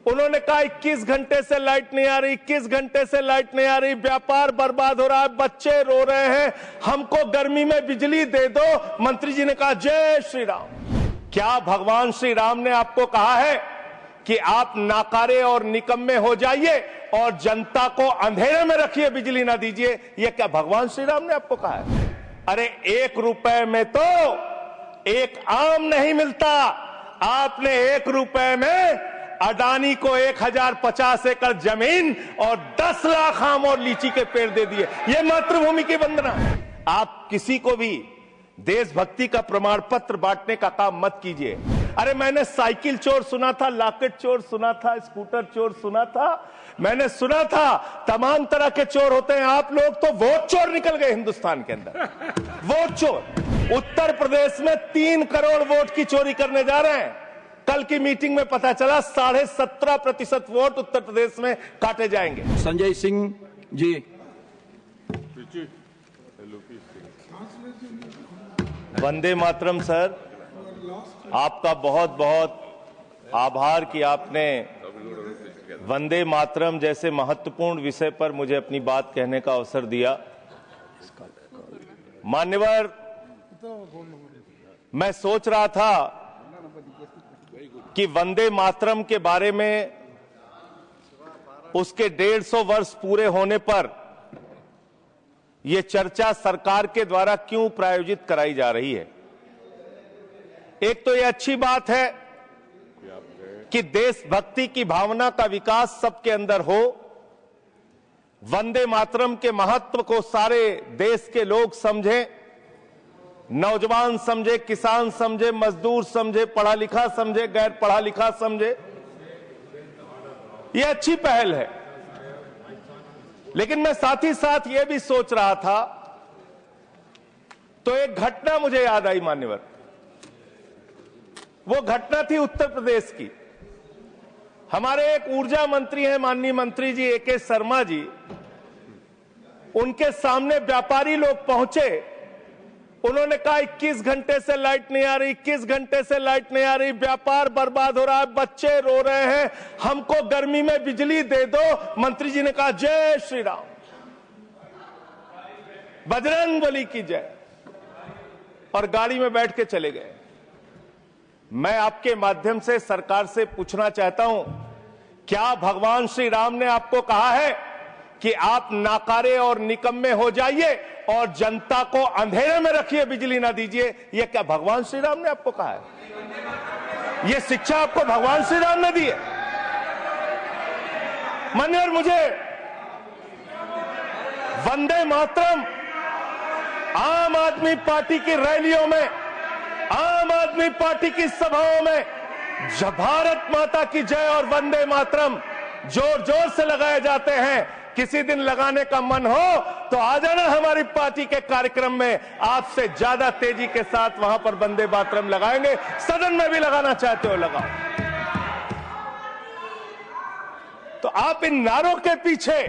उन्होंने कहा 21 घंटे से लाइट नहीं आ रही, 21 घंटे से लाइट नहीं आ रही, व्यापार बर्बाद हो रहा है, बच्चे रो रहे हैं, हमको गर्मी में बिजली दे दो। मंत्री जी ने कहा जय श्री राम। क्या भगवान श्री राम ने आपको कहा है कि आप नाकारे और निकम्मे हो जाइए और जनता को अंधेरे में रखिए, बिजली ना दीजिए? यह क्या भगवान श्री राम ने आपको कहा है? अरे 1 रुपए में तो एक आम नहीं मिलता। आपने 1 रुपए में अडानी को 1050 एकड़ जमीन और 10 लाख आम और लीची के पेड़ दे दिए। यह मातृभूमि की वंदना है। आप किसी को भी देशभक्ति का प्रमाण पत्र बांटने का काम मत कीजिए। अरे मैंने साइकिल चोर सुना था, लॉकेट चोर सुना था, स्कूटर चोर सुना था, मैंने सुना था तमाम तरह के चोर होते हैं। आप लोग तो वोट चोर निकल गए हिंदुस्तान के अंदर। वोट चोर उत्तर प्रदेश में 3 करोड़ वोट की चोरी करने जा रहे हैं। कल की मीटिंग में पता चला 17.5% वोट उत्तर प्रदेश में काटे जाएंगे। संजय सिंह जी। वंदे मातरम सर, आपका बहुत बहुत आभार कि आपने वंदे मातरम जैसे महत्वपूर्ण विषय पर मुझे अपनी बात कहने का अवसर दिया। मान्यवर, मैं सोच रहा था कि वंदे मातरम के बारे में उसके 150 वर्ष पूरे होने पर यह चर्चा सरकार के द्वारा क्यों प्रायोजित कराई जा रही है। एक तो यह अच्छी बात है कि देशभक्ति की भावना का विकास सबके अंदर हो। वंदे मातरम के महत्व को सारे देश के लोग समझें, नौजवान समझे, किसान समझे, मजदूर समझे, पढ़ा लिखा समझे, गैर पढ़ा लिखा समझे। यह अच्छी पहल है। लेकिन मैं साथ ही साथ यह भी सोच रहा था तो एक घटना मुझे याद आई मान्यवर। वो घटना थी उत्तर प्रदेश की। हमारे एक ऊर्जा मंत्री हैं माननीय मंत्री जी AK शर्मा जी, उनके सामने व्यापारी लोग पहुंचे। उन्होंने कहा 21 घंटे से लाइट नहीं आ रही, 21 घंटे से लाइट नहीं आ रही, व्यापार बर्बाद हो रहा है, बच्चे रो रहे हैं, हमको गर्मी में बिजली दे दो। मंत्री जी ने कहा जय श्री राम, बजरंगबली की जय, और गाड़ी में बैठ के चले गए। मैं आपके माध्यम से सरकार से पूछना चाहता हूं, क्या भगवान श्री राम ने आपको कहा है कि आप नाकारे और निकम्मे हो जाइए और जनता को अंधेरे में रखिए, बिजली ना दीजिए? यह क्या भगवान श्री राम ने आपको कहा है? यह शिक्षा आपको भगवान श्री राम ने दी है? मान्यवर, मुझे वंदे मातरम आम आदमी पार्टी की रैलियों में, आम आदमी पार्टी की सभाओं में जब भारत माता की जय और वंदे मातरम जोर जोर से लगाए जाते हैं। किसी दिन लगाने का मन हो तो आ जाना हमारी पार्टी के कार्यक्रम में, आपसे ज्यादा तेजी के साथ वहां पर वंदे मातरम लगाएंगे। सदन में भी लगाना चाहते हो लगाओ। तो आप इन नारों के पीछे,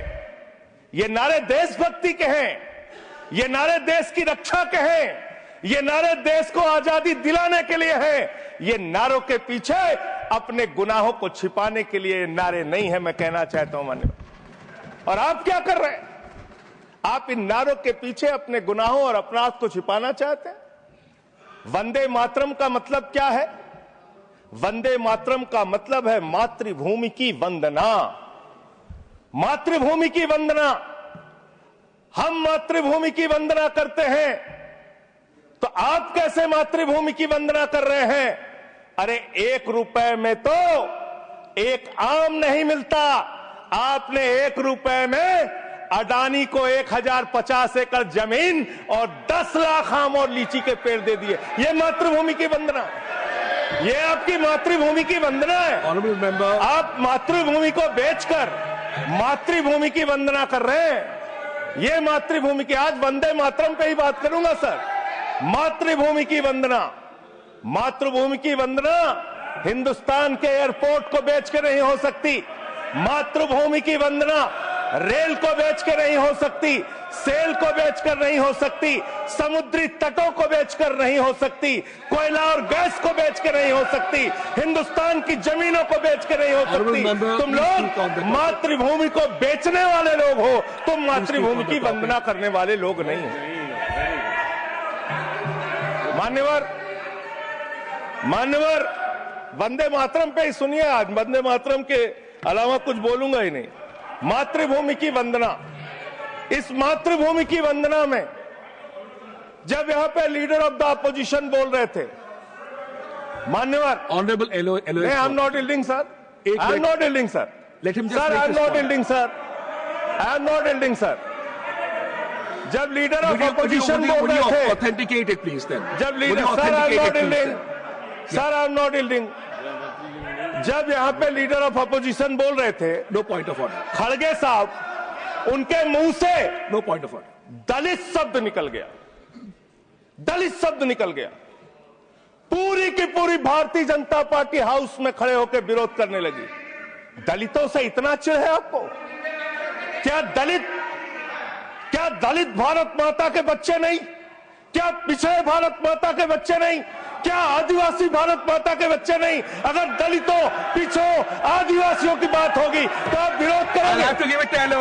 ये नारे देशभक्ति के हैं, ये नारे देश की रक्षा के हैं, ये नारे देश को आजादी दिलाने के लिए हैं। ये नारों के पीछे अपने गुनाहों को छिपाने के लिए नारे नहीं है, मैं कहना चाहता हूं मान्यवर। और आप क्या कर रहे हैं? आप इन नारों के पीछे अपने गुनाहों और अपराध को छिपाना चाहते हैं। वंदे मातरम का मतलब क्या है? वंदे मातरम का मतलब है मातृभूमि की वंदना। मातृभूमि की वंदना। हम मातृभूमि की वंदना करते हैं, तो आप कैसे मातृभूमि की वंदना कर रहे हैं? अरे 1 रुपए में तो एक आम नहीं मिलता। आपने 1 रुपए में अडानी को 1050 एकड़ जमीन और 10 लाख आम और लीची के पेड़ दे दिए। ये मातृभूमि की वंदना, ये आपकी मातृभूमि की वंदना है। आप मातृभूमि को बेचकर मातृभूमि की वंदना कर रहे हैं। ये मातृभूमि की, आज वंदे मातरम पे ही बात करूंगा सर। मातृभूमि की वंदना, मातृभूमि की वंदना हिंदुस्तान के एयरपोर्ट को बेच के नहीं हो सकती। मातृभूमि की वंदना रेल को बेच के नहीं हो सकती। सेल को बेचकर नहीं हो सकती, समुद्री तटों को बेचकर नहीं हो सकती, कोयला और गैस को बेचकर नहीं हो सकती, हिंदुस्तान की जमीनों को बेचकर नहीं हो सकती। तुम लोग मातृभूमि को बेचने वाले लोग हो, तुम मातृभूमि की वंदना करने वाले लोग नहीं हो। मान्यवर वंदे मातरम पे ही सुनिए, आज वंदे मातरम के अलावा कुछ बोलूंगा ही नहीं। मातृभूमि की वंदना, इस मातृभूमि की वंदना में जब यहां पे लीडर ऑफ द अपोजिशन बोल रहे थे, मान्यवर honourable I am not yielding sir, I am not yielding sir, sir I am not yielding sir, I am not yielding sir. जब लीडर ऑफ अपोजिशन बोल रहे थे, ऑथेंटिकेट इट प्लीज देन, जब leader, sir I am not yielding, sir I am not yielding. जब यहां पे leader of opposition बोल रहे थे, नो पॉइंट ऑफ ऑर्डर, खड़गे साहब, उनके मुंह से नो पॉइंट ऑफ ऑर्डर, दलित शब्द निकल गया, दलित शब्द निकल गया। पूरी की पूरी भारतीय जनता पार्टी हाउस में खड़े होकर विरोध करने लगी। दलितों से इतना चिढ़ है आपको? क्या दलित भारत माता के बच्चे नहीं? क्या पिछड़े भारत माता के बच्चे नहीं? क्या आदिवासी भारत माता के बच्चे नहीं? अगर दलितों, पिछड़ों, आदिवासियों की बात होगी तो आप विरोध करोगे? आप विरोध करोगे?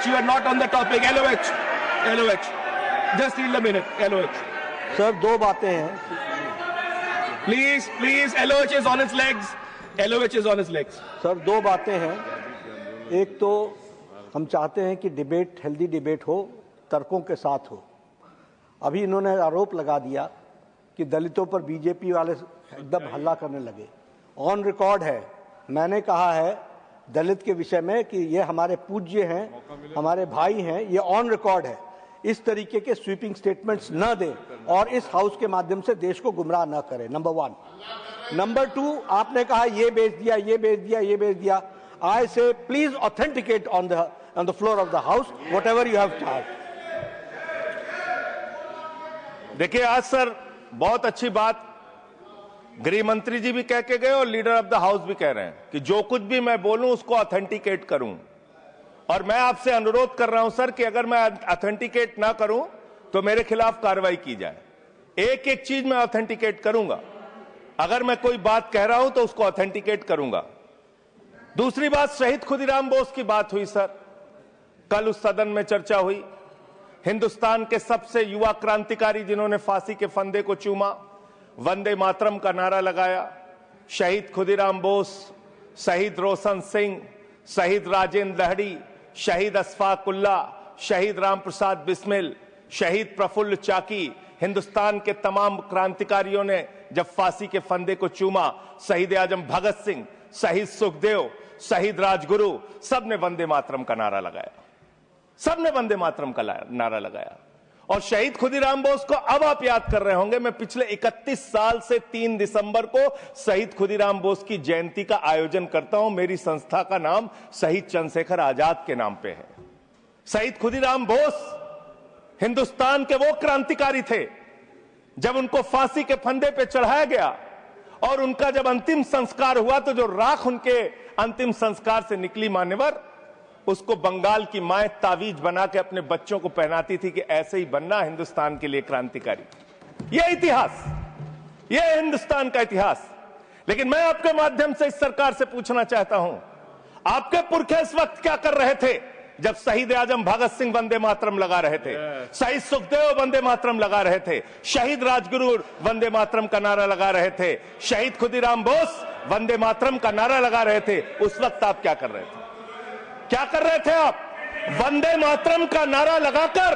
You are not on the topic. LOH. Just hold a minute. LOH. Sir दो बातें हैं। Please. LOH is on its legs. LOH is on its legs. Sir दो बातें हैं। एक तो हम चाहते हैं कि डिबेट, हेल्दी डिबेट हो, तर्कों के साथ हो। अभी इन्होंने आरोप लगा दिया कि दलितों पर बीजेपी वाले एकदम हल्ला करने लगे। ऑन रिकॉर्ड है, मैंने कहा है दलित के विषय में कि ये हमारे पूज्य हैं, हमारे भाई हैं, ये ऑन रिकॉर्ड है। इस तरीके के स्वीपिंग स्टेटमेंट्स न दें और इस हाउस के माध्यम से देश को गुमराह न करें, नंबर 1। नंबर 2, आपने कहा ये बेच दिया, ये बेच दिया, ये बेच दिया। आई से please authenticate on the floor of the house whatever you have charge. देखिए आज सर बहुत अच्छी बात गृह मंत्री जी भी कह के गए और लीडर ऑफ द हाउस भी कह रहे हैं कि जो कुछ भी मैं बोलूं उसको ऑथेंटिकेट करूं। और मैं आपसे अनुरोध कर रहा हूं सर कि अगर मैं ऑथेंटिकेट ना करूं तो मेरे खिलाफ कार्रवाई की जाए। एक एक चीज मैं ऑथेंटिकेट करूंगा। अगर मैं कोई बात कह रहा हूं तो उसको ऑथेंटिकेट करूंगा। दूसरी बात, शहीद खुदीराम बोस की बात हुई सर, कल उस सदन में चर्चा हुई। हिंदुस्तान के सबसे युवा क्रांतिकारी जिन्होंने फांसी के फंदे को चूमा, वंदे मातरम का नारा लगाया, शहीद खुदीराम बोस, शहीद रोशन सिंह, शहीद राजेंद्र लहड़ी, शहीद अशफाक उल्ला, शहीद राम प्रसाद बिस्मिल, शहीद प्रफुल्ल चाकी, हिंदुस्तान के तमाम क्रांतिकारियों ने जब फांसी के फंदे को चूमा, शहीद आजम भगत सिंह, शहीद सुखदेव, शहीद राजगुरु, सबने वंदे मातरम का नारा लगाया, सबने वंदे मातरम का नारा लगाया। और शहीद खुदीराम बोस को अब आप याद कर रहे होंगे, मैं पिछले 31 साल से 3 दिसंबर को शहीद खुदीराम बोस की जयंती का आयोजन करता हूं। मेरी संस्था का नाम शहीद चंद्रशेखर आजाद के नाम पे है। शहीद खुदीराम बोस हिंदुस्तान के वो क्रांतिकारी थे, जब उनको फांसी के फंदे पे चढ़ाया गया और उनका जब अंतिम संस्कार हुआ तो जो राख उनके अंतिम संस्कार से निकली मान्यवर, उसको बंगाल की मां तावीज बना के अपने बच्चों को पहनाती थी कि ऐसे ही बनना हिंदुस्तान के लिए क्रांतिकारी। यह इतिहास, यह हिंदुस्तान का इतिहास। लेकिन मैं आपके माध्यम से इस सरकार से पूछना चाहता हूं, आपके पुरखे इस वक्त क्या कर रहे थे जब शहीद आजम भगत सिंह वंदे मातरम लगा रहे थे, शहीद सुखदेव वंदे मातरम लगा रहे थे, शहीद राजगुरु वंदे मातरम का नारा लगा रहे थे, शहीद खुदीराम बोस वंदे मातरम का नारा लगा रहे थे? उस वक्त आप क्या कर रहे थे? क्या कर रहे थे आप? वंदे मातरम का नारा लगाकर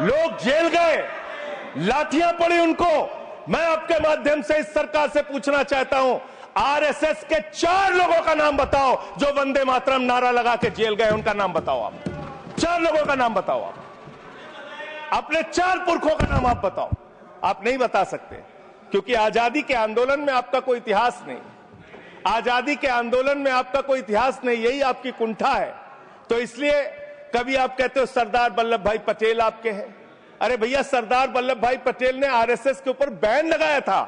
लोग जेल गए, लाठियां पड़ी उनको। मैं आपके माध्यम से इस सरकार से पूछना चाहता हूं, आरएसएस के 4 लोगों का नाम बताओ जो वंदे मातरम नारा लगा के जेल गए, उनका नाम बताओ आप। 4 लोगों का नाम बताओ आप, अपने 4 पुरखों का नाम आप बताओ। आप नहीं बता सकते क्योंकि आजादी के आंदोलन में आपका कोई इतिहास नहीं, आजादी के आंदोलन में आपका कोई इतिहास नहीं, यही आपकी कुंठा है। तो इसलिए कभी आप कहते हो सरदार वल्लभ भाई पटेल आपके हैं। अरे भैया, सरदार वल्लभ भाई पटेल ने आरएसएस के ऊपर बैन लगाया था,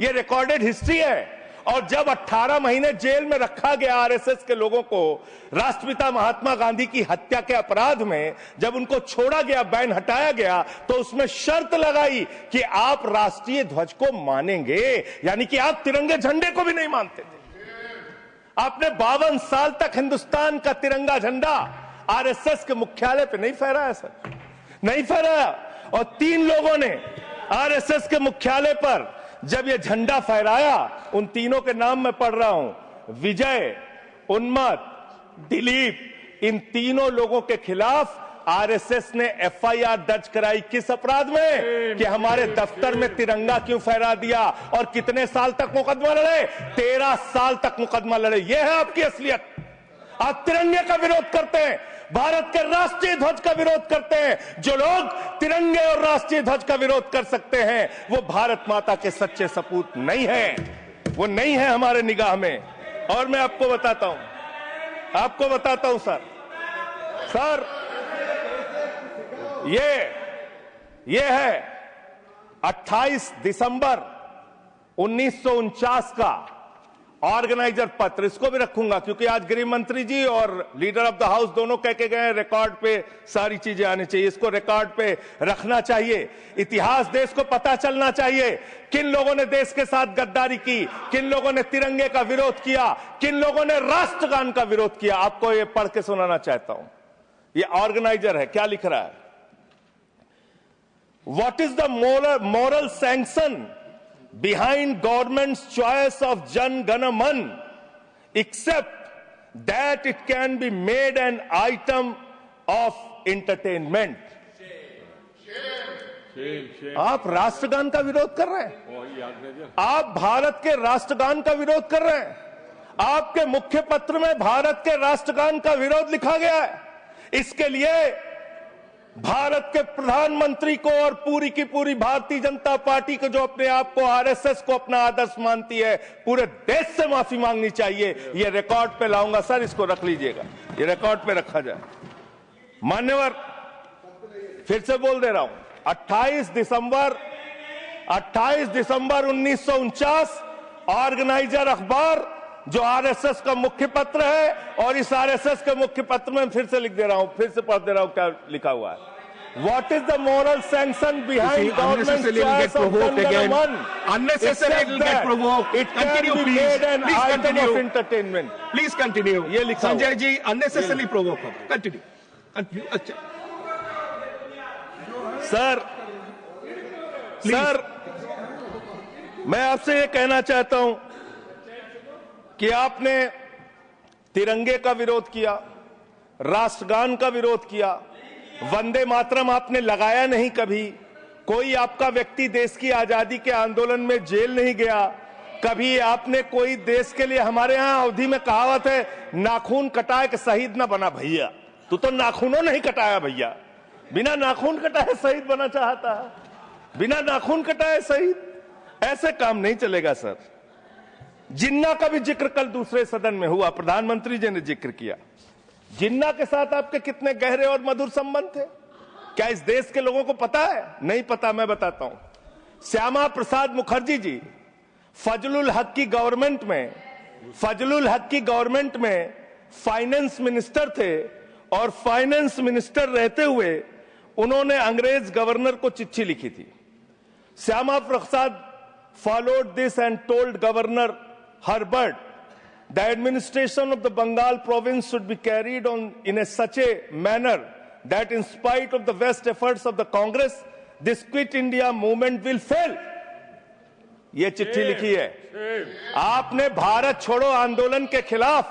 यह रिकॉर्डेड हिस्ट्री है। और जब 18 महीने जेल में रखा गया आरएसएस के लोगों को राष्ट्रपिता महात्मा गांधी की हत्या के अपराध में, जब उनको छोड़ा गया, बैन हटाया गया, तो उसमें शर्त लगाई कि आप राष्ट्रीय ध्वज को मानेंगे, यानी कि आप तिरंगे झंडे को भी नहीं मानते थे। आपने 52 साल तक हिंदुस्तान का तिरंगा झंडा आरएसएस के मुख्यालय पे नहीं फहराया सर, नहीं फहराया। और 3 लोगों ने आरएसएस के मुख्यालय पर जब ये झंडा फहराया, उन तीनों के नाम मैं पढ़ रहा हूं, विजय, उन्मत, दिलीप, इन तीनों लोगों के खिलाफ आरएसएस ने एफआईआर दर्ज कराई। किस अपराध में? कि हमारे दफ्तर में तिरंगा क्यों फहरा दिया। और कितने साल तक मुकदमा लड़े? 13 साल तक मुकदमा लड़े। यह है आपकी असलियत। आप तिरंगे का विरोध करते हैं, भारत के राष्ट्रीय ध्वज का विरोध करते हैं। जो लोग तिरंगे और राष्ट्रीय ध्वज का विरोध कर सकते हैं, वो भारत माता के सच्चे सपूत नहीं है, वो नहीं है हमारे निगाह में। और मैं आपको बताता हूं सर, ये है 28 दिसंबर 1949 का ऑर्गेनाइजर पत्र। इसको भी रखूंगा क्योंकि आज गृह मंत्री जी और लीडर ऑफ द हाउस दोनों कह के गए, रिकॉर्ड पे सारी चीजें आनी चाहिए, इसको रिकॉर्ड पे रखना चाहिए। इतिहास देश को पता चलना चाहिए, किन लोगों ने देश के साथ गद्दारी की, किन लोगों ने तिरंगे का विरोध किया, किन लोगों ने राष्ट्रगान का विरोध किया। आपको ये पढ़ के सुनाना चाहता हूं। ये ऑर्गेनाइजर है, क्या लिख रहा है? What is the moral sanction behind government's choice of Jan Gana Man, except that it can be made an item of entertainment? आप राष्ट्रगान का विरोध कर रहे हैं, आप भारत के राष्ट्रगान का विरोध कर रहे हैं। आपके मुख्य पत्र में भारत के राष्ट्रगान का विरोध लिखा गया है। इसके लिए भारत के प्रधानमंत्री को और पूरी की पूरी भारतीय जनता पार्टी को, जो अपने आप को आरएसएस को अपना आदर्श मानती है, पूरे देश से माफी मांगनी चाहिए। ये रिकॉर्ड पे लाऊंगा सर, इसको रख लीजिएगा, ये रिकॉर्ड पे रखा जाए। मान्यवर, फिर से बोल दे रहा हूं, 28 दिसंबर 1949 ऑर्गेनाइजर अखबार, जो आरएसएस का मुख्य पत्र है, और इस आरएसएस के मुख्य पत्र में फिर से लिख दे रहा हूं, फिर से पढ़ दे रहा हूं क्या लिखा हुआ है। What is the moral sanction behind government's choice of Jan Gana Man? Unnecessary, it will get provoked. It can Continue, be please. made an Please item continue. of entertainment. Please continue. ये लिखा हुआ। Sanjay ji, unnecessarily provoke. Continue. Continue. अच्छा। Sir, मैं आपसे ये कहना चाहता हूं कि आपने तिरंगे का विरोध किया, राष्ट्रगान का विरोध किया, वंदे मातरम आपने लगाया नहीं कभी। कोई आपका व्यक्ति देश की आजादी के आंदोलन में जेल नहीं गया। कभी आपने कोई देश के लिए, हमारे यहां अवधि में कहावत है, नाखून कटाए के शहीद ना बना भैया। तू तो नाखूनों नहीं कटाया भैया, बिना नाखून कटाए शहीद बना चाहता है, बिना नाखून कटाए शहीद। ऐसे काम नहीं चलेगा सर। जिन्ना का भी जिक्र कल दूसरे सदन में हुआ, प्रधानमंत्री जी ने जिक्र किया। जिन्ना के साथ आपके कितने गहरे और मधुर संबंध थे, क्या इस देश के लोगों को पता है? नहीं पता, मैं बताता हूं। श्यामा प्रसाद मुखर्जी जी फजलुल हक की गवर्नमेंट में फाइनेंस मिनिस्टर थे, और फाइनेंस मिनिस्टर रहते हुए उन्होंने अंग्रेज गवर्नर को चिट्ठी लिखी थी। Shyama Prasad followed this and told Governor Herbert, the administration of the Bengal province should be carried on in such a manner that in spite of the best efforts of the Congress, this Quit India movement will fail. ये चिट्ठी लिखी है। आपने भारत छोड़ो आंदोलन के खिलाफ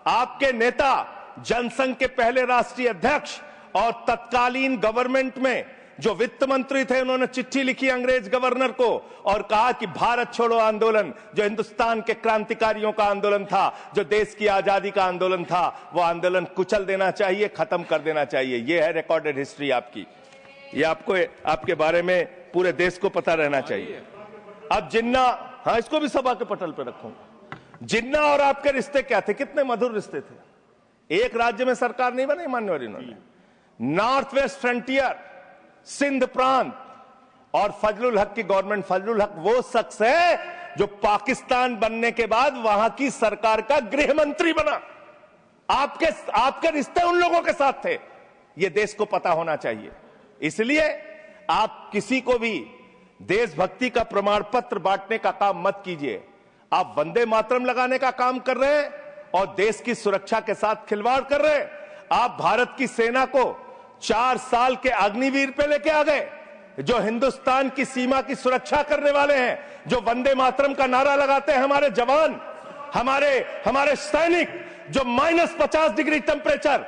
आपके नेता, जनसंघ के पहले राष्ट्रीय अध्यक्ष और तत्कालीन गवर्नमेंट में जो वित्त मंत्री थे, उन्होंने चिट्ठी लिखी अंग्रेज गवर्नर को और कहा कि भारत छोड़ो आंदोलन, जो हिंदुस्तान के क्रांतिकारियों का आंदोलन था, जो देश की आजादी का आंदोलन था, वो आंदोलन कुचल देना चाहिए, खत्म कर देना चाहिए। ये है रिकॉर्डेड हिस्ट्री आपकी। ये आपको, आपके बारे में पूरे देश को पता रहना चाहिए। अब जिन्ना, हाँ, इसको भी सभा के पटल पे रखूंगा। जिन्ना और आपके रिश्ते क्या थे? कितने मधुर रिश्ते थे। एक राज्य में सरकार नहीं बनाई मान्यवर इन्होंने। नॉर्थ वेस्ट फ्रंटियर, सिंध प्रांत और फजलुल हक की गवर्नमेंट। फजलुल हक वो शख्स है जो पाकिस्तान बनने के बाद वहां की सरकार का गृह मंत्री बना। आपके रिश्ते उन लोगों के साथ थे, यह देश को पता होना चाहिए। इसलिए आप किसी को भी देशभक्ति का प्रमाण पत्र बांटने का काम मत कीजिए। आप वंदे मातरम लगाने का काम कर रहे हैं और देश की सुरक्षा के साथ खिलवाड़ कर रहे हैं। आप भारत की सेना को 4 साल के अग्निवीर पे लेके आ गए, जो हिंदुस्तान की सीमा की सुरक्षा करने वाले हैं, जो वंदे मातरम का नारा लगाते हैं हमारे जवान, हमारे सैनिक, जो -50 डिग्री टेम्परेचर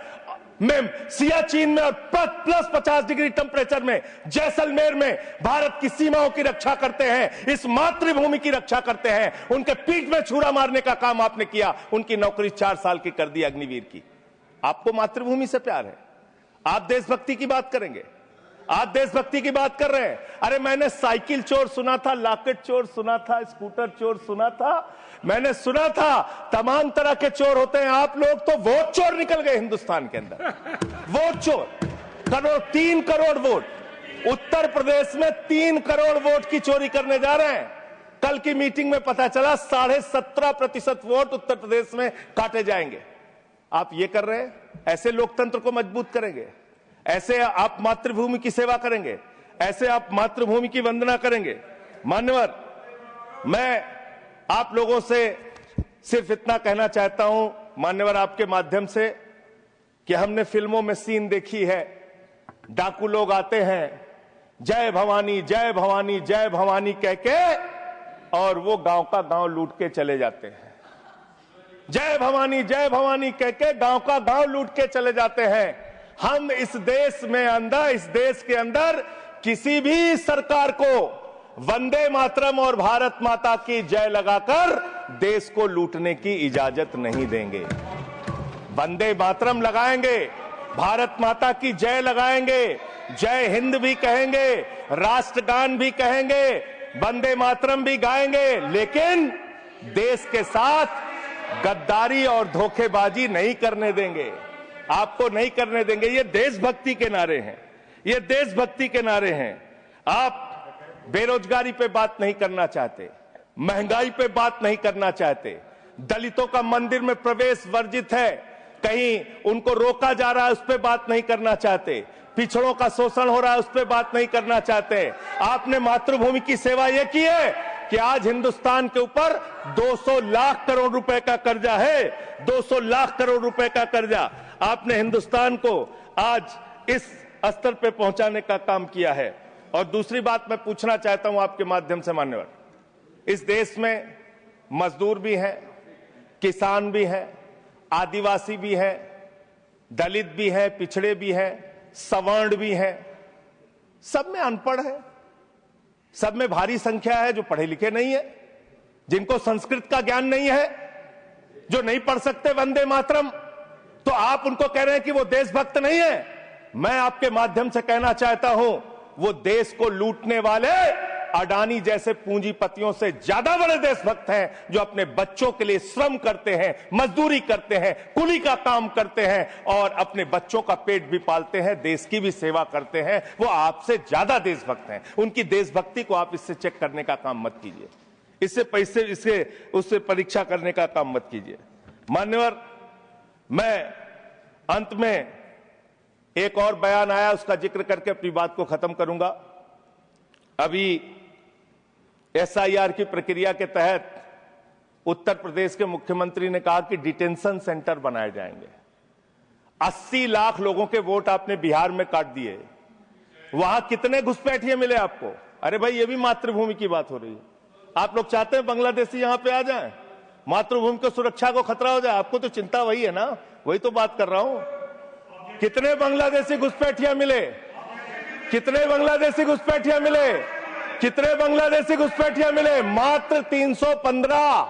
में सियाचिन में और +50 डिग्री टेम्परेचर में जैसलमेर में भारत की सीमाओं की रक्षा करते हैं, इस मातृभूमि की रक्षा करते हैं। उनके पीठ में छुरा मारने का काम आपने किया, उनकी नौकरी 4 साल की कर दी अग्निवीर की। आपको मातृभूमि से प्यार है, आप देशभक्ति की बात करेंगे, आप देशभक्ति की बात कर रहे हैं। अरे मैंने साइकिल चोर सुना था, लॉकेट चोर सुना था, स्कूटर चोर सुना था, मैंने सुना था तमाम तरह के चोर होते हैं। आप लोग तो वोट चोर निकल गए हिंदुस्तान के अंदर। वोट चोर, 3 करोड़ वोट उत्तर प्रदेश में 3 करोड़ वोट की चोरी करने जा रहे हैं। कल की मीटिंग में पता चला 17.5% वोट उत्तर प्रदेश में काटे जाएंगे। आप ये कर रहे हैं, ऐसे लोकतंत्र को मजबूत करेंगे? ऐसे आप मातृभूमि की सेवा करेंगे? ऐसे आप मातृभूमि की वंदना करेंगे? मान्यवर, मैं आप लोगों से सिर्फ इतना कहना चाहता हूं मान्यवर आपके माध्यम से कि हमने फिल्मों में सीन देखी है, डाकू लोग आते हैं जय भवानी जय भवानी जय भवानी कह के, और वो गांव का गांव लूट के चले जाते हैं। जय भवानी कह के गांव का गांव लूट के चले जाते हैं। हम इस देश के अंदर किसी भी सरकार को वंदे मातरम और भारत माता की जय लगाकर देश को लूटने की इजाजत नहीं देंगे। वंदे मातरम लगाएंगे, भारत माता की जय लगाएंगे, जय हिंद भी कहेंगे, राष्ट्रगान भी कहेंगे, वंदे मातरम भी गाएंगे, लेकिन देश के साथ गद्दारी और धोखेबाजी नहीं करने देंगे। आपको नहीं करने देंगे। ये देशभक्ति के नारे हैं, ये देशभक्ति के नारे हैं। आप बेरोजगारी पे बात नहीं करना चाहते, महंगाई पे बात नहीं करना चाहते, दलितों का मंदिर में प्रवेश वर्जित है, कहीं उनको रोका जा रहा है, उस पे बात नहीं करना चाहते, पिछड़ों का शोषण हो रहा है, उस पे बात नहीं करना चाहते। आपने मातृभूमि की सेवा यह की है कि आज हिंदुस्तान के ऊपर 200 लाख करोड़ रुपए का कर्जा है, 200 लाख करोड़ रुपए का कर्जा। आपने हिंदुस्तान को आज इस स्तर पे पहुंचाने का काम किया है। और दूसरी बात मैं पूछना चाहता हूं आपके माध्यम से मान्यवर, इस देश में मजदूर भी हैं, किसान भी हैं, आदिवासी भी हैं, दलित भी हैं, पिछड़े भी हैं, सवर्ण भी हैं, सब में अनपढ़ है, सब में भारी संख्या है जो पढ़े लिखे नहीं है, जिनको संस्कृत का ज्ञान नहीं है, जो नहीं पढ़ सकते वंदे मातरम। तो आप उनको कह रहे हैं कि वो देशभक्त नहीं है। मैं आपके माध्यम से कहना चाहता हूं, वो देश को लूटने वाले अडानी जैसे पूंजीपतियों से ज्यादा बड़े देशभक्त हैं, जो अपने बच्चों के लिए श्रम करते हैं, मजदूरी करते हैं, कुली का काम करते हैं और अपने बच्चों का पेट भी पालते हैं, देश की भी सेवा करते हैं। वो आपसे ज्यादा देशभक्त हैं। उनकी देशभक्ति को आप इससे चेक करने का काम मत कीजिए, उससे परीक्षा करने का काम मत कीजिए। मान्यवर, मैं अंत में एक और बयान आया, उसका जिक्र करके अपनी बात को खत्म करूंगा। अभी SIR की प्रक्रिया के तहत उत्तर प्रदेश के मुख्यमंत्री ने कहा कि डिटेंशन सेंटर बनाए जाएंगे। 80 लाख लोगों के वोट आपने बिहार में काट दिए, वहां कितने घुसपैठिए मिले आपको? अरे भाई, ये भी मातृभूमि की बात हो रही है। आप लोग चाहते हैं बांग्लादेशी यहां पे आ जाएं, मातृभूमि को सुरक्षा को खतरा हो जाए? आपको तो चिंता वही है ना, वही तो बात कर रहा हूं। कितने बांग्लादेशी घुसपैठिया मिले? कितने बांग्लादेशी घुसपैठिया मिले? कितने बांग्लादेशी घुसपैठिया मिले? मात्र 315,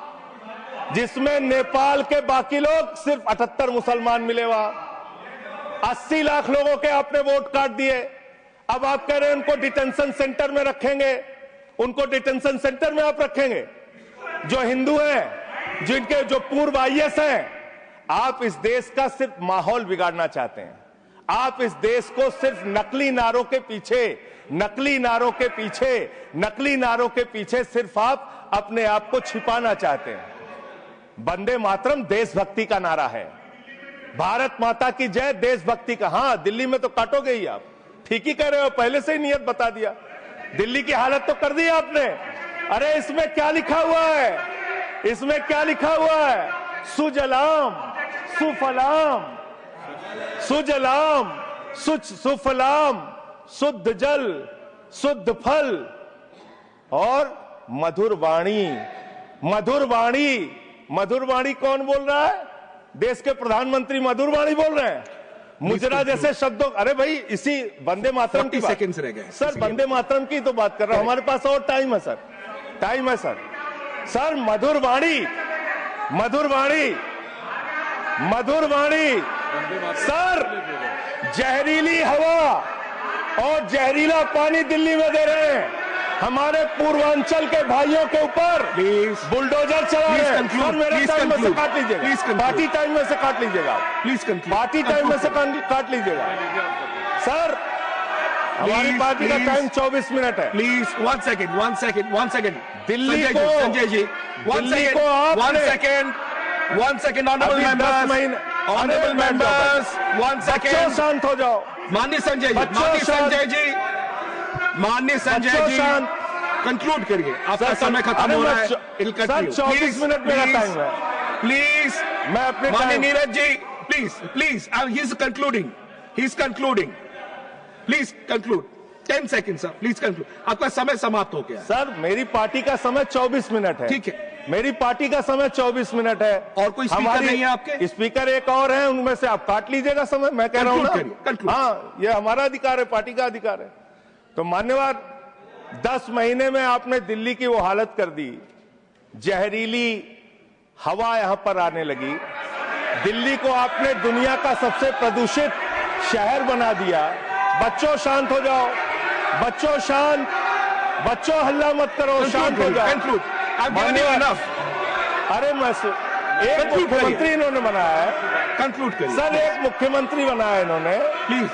जिसमें नेपाल के बाकी लोग सिर्फ 78 मुसलमान मिले। वहां 80 लाख लोगों के आपने वोट काट दिए। अब आप कह रहे हैं उनको डिटेंशन सेंटर में रखेंगे, उनको डिटेंशन सेंटर में आप रखेंगे जो हिंदू हैं, जिनके जो पूर्व IAS हैं। आप इस देश का सिर्फ माहौल बिगाड़ना चाहते हैं। आप इस देश को सिर्फ नकली नारों के पीछे सिर्फ आप अपने आप को छिपाना चाहते हैं। वंदे मातरम देशभक्ति का नारा है, भारत माता की जय देशभक्ति का। हाँ, दिल्ली में तो काटोगे ही आप, ठीक ही कह रहे हो, पहले से ही नियत बता दिया। दिल्ली की हालत तो कर दी आपने। अरे इसमें क्या लिखा हुआ है, इसमें क्या लिखा हुआ है? सुजलाम सुफलाम, सुजलाम सुफलाम, शुद्ध जल शुद्ध फल और मधुर वाणी। मधुर वाणी, मधुर वाणी कौन बोल रहा है? देश के प्रधानमंत्री मधुर वाणी बोल रहे हैं। मुजरा जैसे शब्दों, अरे भाई इसी वंदे मातरम की सेकंड्स रह गए सर, वंदे मातरम की तो बात कर रहा हूं, हमारे पास और टाइम है सर, टाइम है सर। सर मधुर वाणी, मधुर वाणी, मधुर वाणी। सर जहरीली हवा और जहरीला पानी दिल्ली में दे रहे हैं, हमारे पूर्वांचल के भाइयों के ऊपर बुलडोजर चला रहे हैं। सर मेरे टाइम में से काट लीजिएगा, पार्टी टाइम में से काट लीजिएगा, प्लीज कंक्लूड, पार्टी टाइम में से काट लीजिएगा। सर हमारी पार्टी का टाइम 24 मिनट है। Please 1 second, 1 second, 1 second. Delhi को, Sanjay ji 1 second, 1 second, 1 second. Honourable members, honourable members, 1 second. शांत हो जाओ। माननीय संजय जी, माननीय संजय जी, माननीय संजय जी, कंक्लूड करिए, आपका समय खत्म हो रहा है। सर 24 मिनट मेरा टाइम है, प्लीज। मैं अपने माननीय Neeraj ji, please please, he is concluding, he is concluding, please conclude. 10 second sir, please conclude, आपका समय समाप्त हो गया। सर मेरी पार्टी का समय 24 मिनट है। ठीक है, मेरी पार्टी का समय 24 मिनट है। और कोई स्पीकर नहीं है आपके? स्पीकर एक और है, उनमें से आप काट लीजिएगा समय, मैं कह रहा हूं ना। हाँ, ये हमारा अधिकार है, पार्टी का अधिकार है। तो मान्यवर, 10 महीने में आपने दिल्ली की वो हालत कर दी, जहरीली हवा यहां पर आने लगी। दिल्ली को आपने दुनिया का सबसे प्रदूषित शहर बना दिया। बच्चों शांत हो जाओ, बच्चों शांत, बच्चों हल्ला मत करो, शांत हो जाओ। अरे मैं एक मुख्यमंत्री इन्होंने बनाया है, कंक्लूड करिए सर। एक मुख्यमंत्री बनाया इन्होंने, प्लीज,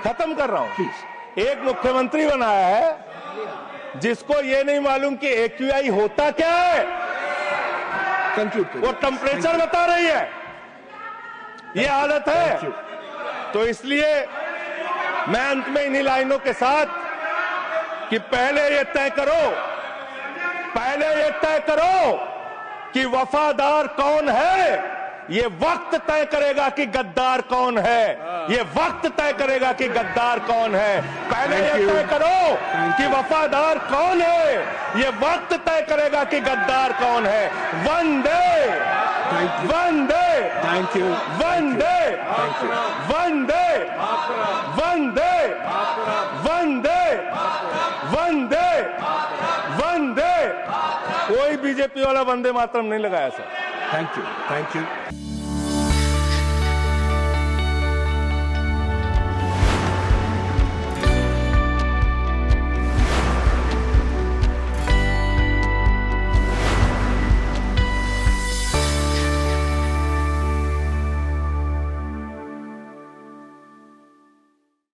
खत्म कर रहा हूं प्लीज। एक मुख्यमंत्री बनाया है जिसको ये नहीं मालूम कि AQI होता क्या है, कंक्लूड करिए। वो टेम्परेचर बता रही है, ये हालत है। तो इसलिए मैं अंत में इन्हीं लाइनों के साथ कि पहले ये तय करो, पहले ये तय करो कि वफादार कौन है। ये वक्त तय करेगा कि गद्दार कौन है, ये वक्त तय करेगा कि गद्दार कौन है। पहले ये तय करो कि वफादार कौन है, ये वक्त तय करेगा कि गद्दार कौन है। वंदे वंदे, थैंक यू, वंदे वंदे वंदे वंदे वंदे वंदे। कोई बीजेपी वाला वंदे मातरम नहीं लगाया sir. Thank you, thank you.